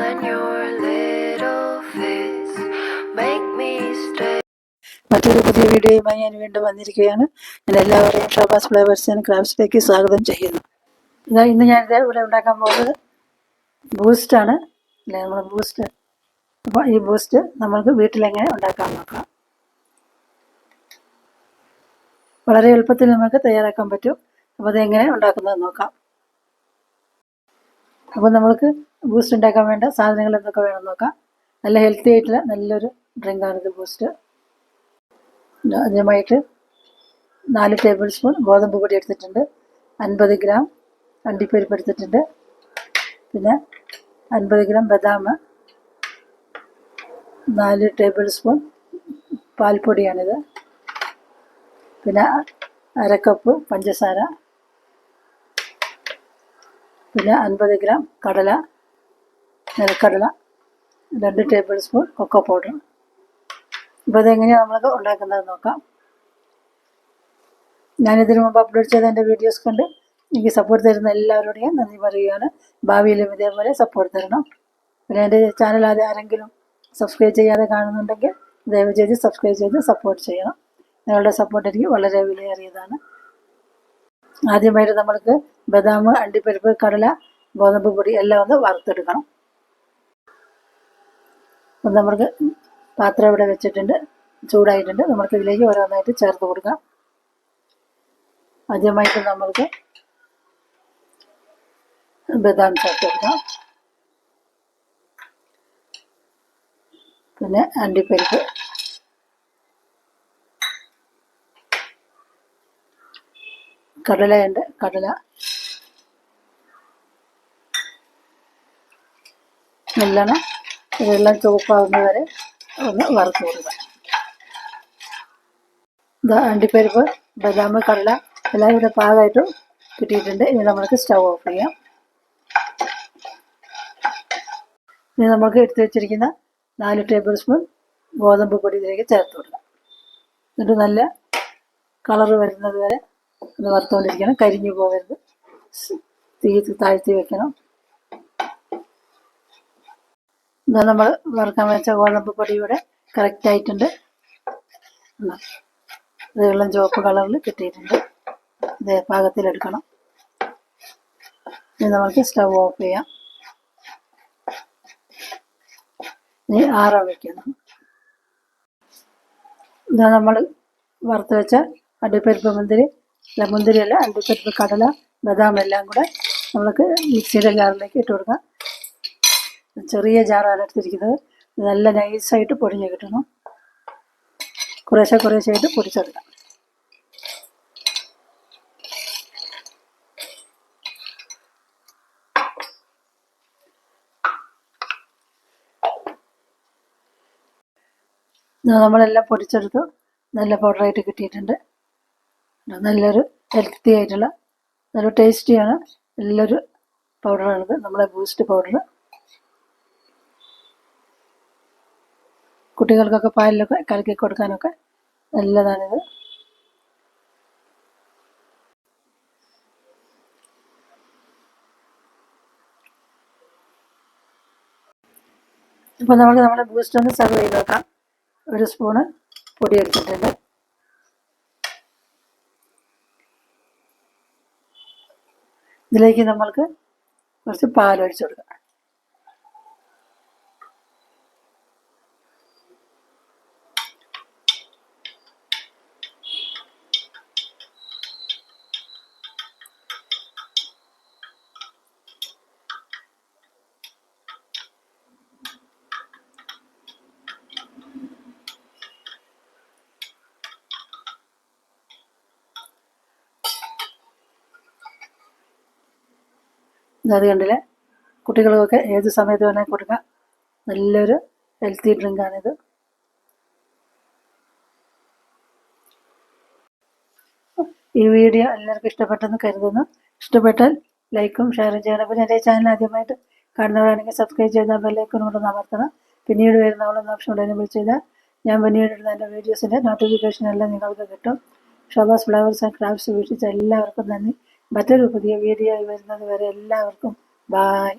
and your little face make me stay. മറ്റൊരു പുതിയ വീഡിയോയുമായി ഞാൻ വീണ്ടും വന്നിരിക്കുകയാണ്. ഞാൻ എല്ലാവരെയും ഷോബാസ് ഫ്ലേവേഴ്സ് ആൻഡ് ക്രാഫ്റ്റ്സിലേക്ക് സ്വാഗതം ചെയ്യുന്നു. ഇന്ന് ഞാനിത് ഇവിടെ ഉണ്ടാക്കാൻ പോകുന്നത് ബൂസ്റ്റാണ്. അല്ലേ, നമ്മൾ ബൂസ്റ്റ്. അപ്പോൾ ഈ ബൂസ്റ്റ് നമ്മൾക്ക് വീട്ടിലെങ്ങനെ ഉണ്ടാക്കാൻ നോക്കാം. വളരെ എളുപ്പത്തിൽ നമുക്ക് തയ്യാറാക്കാൻ പറ്റും. അപ്പോൾ അതെങ്ങനെ ഉണ്ടാക്കുന്നത് നോക്കാം. അപ്പോൾ നമ്മൾക്ക് ബൂസ്റ്റ് ഉണ്ടാക്കാൻ വേണ്ട സാധനങ്ങൾ എന്തൊക്കെ വേണമെന്ന് നോക്കാം. നല്ല ഹെൽത്തി ആയിട്ടുള്ള നല്ലൊരു ഡ്രിങ്കാണിത് ബൂസ്റ്റ്. ആദ്യമായിട്ട് 4 ടേബിൾ സ്പൂൺ ഗോതമ്പ് പൊടി എടുത്തിട്ടുണ്ട്. 50 ഗ്രാം അണ്ടിപ്പരിപ്പ് എടുത്തിട്ടുണ്ട്. പിന്നെ 50 ഗ്രാം ബദാം, 4 ടേബിൾ സ്പൂൺ പാൽപ്പൊടിയാണിത്. പിന്നെ 1/2 കപ്പ് പഞ്ചസാര, പിന്നെ 50 ഗ്രാം കടല, നിലക്കടല, 2 ടേബിൾ സ്പൂൺ കൊക്കോ പൗഡർ. അപ്പോൾ അതെങ്ങനെയാണ് നമ്മൾക്ക് ഉണ്ടാക്കുന്നത് നോക്കാം. ഞാനിതിനു മുമ്പ് അപ്ലോഡ് ചെയ്ത എൻ്റെ വീഡിയോസ് കണ്ട് എനിക്ക് സപ്പോർട്ട് തരുന്ന എല്ലാവരോടെയും നന്ദി പറയുകയാണ്. ഭാവിയിലും ഇതേപോലെ സപ്പോർട്ട് തരണം. പിന്നെ എൻ്റെ ചാനൽ ആരെങ്കിലും സബ്സ്ക്രൈബ് ചെയ്യാതെ കാണുന്നുണ്ടെങ്കിൽ ദയവ് ചെയ്ത് സബ്സ്ക്രൈബ് ചെയ്ത് സപ്പോർട്ട് ചെയ്യണം. നിങ്ങളുടെ സപ്പോർട്ട് എനിക്ക് വളരെ വിലയേറിയതാണ്. ആദ്യമായിട്ട് നമ്മൾക്ക് ബദാം, അണ്ടിപ്പരിപ്പ്, കടല, ഗോതമ്പ് പൊടി എല്ലാം ഒന്ന് വറുത്തെടുക്കണം. അപ്പം നമ്മൾക്ക് പാത്രം ഇവിടെ വെച്ചിട്ടുണ്ട്, ചൂടായിട്ടുണ്ട്. നമുക്ക് ഇതിലേക്ക് ഓരോന്നായിട്ട് ചേർത്ത് കൊടുക്കാം. ആദ്യമായിട്ട് നമ്മൾക്ക് ബദാം ചേർത്ത് കൊടുക്കാം. പിന്നെ അണ്ടിപ്പരിപ്പ്, കടലയുണ്ട്, കടല നല്ലോണം ഇതെല്ലാം ചുവപ്പാകുന്ന വരെ ഒന്ന് വറുത്ത് കൊടുക്കുക. അണ്ടിപ്പരിപ്പ്, ബദാം, കടല എല്ലാം ഇവിടെ പാകമായിട്ട് കിട്ടിയിട്ടുണ്ട്. ഇനി നമുക്ക് സ്റ്റൗ ഓഫ് ചെയ്യാം. ഇനി നമുക്ക് എടുത്തു വെച്ചിരിക്കുന്ന 4 ടേബിൾ സ്പൂൺ ഗോതമ്പ് പൊടി ഇതിലേക്ക് ചേർത്ത് കൊടുക്കാം. എന്നിട്ട് നല്ല കളറ് വരുന്നത് വരെ ഒന്ന് വറുത്തുകൊണ്ടിരിക്കണം. കരിഞ്ഞു പോകരുത്. തീ താഴ്ത്തി വെക്കണം. ഇതാ നമ്മൾ വറുക്കാൻ വെച്ച ഗോതമ്പ് പൊടി ഇവിടെ കറക്റ്റായിട്ടുണ്ട്. ഇത് വെള്ളം ചുവപ്പ് കളറിൽ കിട്ടിയിട്ടുണ്ട്. ഇത് പാകത്തിലെടുക്കണം. ഇനി നമുക്ക് സ്റ്റവ് ഓഫ് ചെയ്യാം. ഇനി ആറാൻ വയ്ക്കണം. ഇതാ നമ്മൾ വറുത്ത് വെച്ച അണ്ടിപ്പരിപ്പ്, മുന്തിരിയല്ല, അണ്ടിപ്പരിപ്പ്, കടല, ബദാം എല്ലാം കൂടെ നമ്മൾക്ക് മിക്സിയുടെ ജാറിലേക്ക് ഇട്ട് കൊടുക്കാം. ചെറിയ ജാറാണ് എടുത്തിരിക്കുന്നത്. നല്ല നൈസായിട്ട് പൊടിഞ്ഞ് കിട്ടണം. കുറേശ്ശായിട്ട് പൊടിച്ചെടുക്കാം. നമ്മളെല്ലാം പൊടിച്ചെടുത്തു. നല്ല പൗഡറായിട്ട് കിട്ടിയിട്ടുണ്ട്. നല്ലൊരു ഹെൽത്തി ആയിട്ടുള്ള നല്ല ടേസ്റ്റിയാണ് നല്ലൊരു പൗഡറാണിത്, നമ്മളെ ബൂസ്റ്റ് പൗഡർ. കുട്ടികൾക്കൊക്കെ പാലിലൊക്കെ കലക്കി കൊടുക്കാനൊക്കെ നല്ലതാണിത്. ഇപ്പോൾ നമുക്ക് നമ്മുടെ ബൂസ്റ്റ് ഒന്ന് സെർവ് ചെയ്ത് വെക്കാം. 1 സ്പൂണ് പൊടി എടുത്തിട്ടുണ്ട്. ഇതിലേക്ക് നമ്മൾക്ക് കുറച്ച് പാലൊഴിച്ച് കൊടുക്കാം. അത് കണ്ടില്ലേ, കുട്ടികൾക്കൊക്കെ ഏത് സമയത്ത് വേണമെങ്കിൽ കൊടുക്കാം. നല്ലൊരു ഹെൽത്തി ഡ്രിങ്കാണിത്. ഈ വീഡിയോ എല്ലാവർക്കും ഇഷ്ടപ്പെട്ടെന്ന് കരുതുന്നു. ഇഷ്ടപ്പെട്ടാൽ ലൈക്കും ഷെയറും ചെയ്യണം. പിന്നെ എൻ്റെ ചാനൽ ആദ്യമായിട്ട് കാണുന്നവരാണെങ്കിൽ സബ്സ്ക്രൈബ് ചെയ്താൽ ബെല്ലൈക്കൺ കൊണ്ട് അമർത്തണം. പിന്നീട് വരുന്ന ഓപ്ഷൻ ഉടനെ വിളിച്ച് ചെയ്താൽ ഞാൻ പിന്നീട് ഇടുന്ന എൻ്റെ വീഡിയോസിൻ്റെ നോട്ടിഫിക്കേഷൻ എല്ലാം നിങ്ങൾക്ക് കിട്ടും. ഷോബാസ് ഫ്ലവേഴ്സ് ആൻഡ് ക്രാഫ്റ്റ്സ് വീക്ഷിച്ച എല്ലാവർക്കും നന്ദി. മറ്റൊരു പുതിയ വീഡിയോ വരുന്നത് വരെ എല്ലാവർക്കും ബായ്.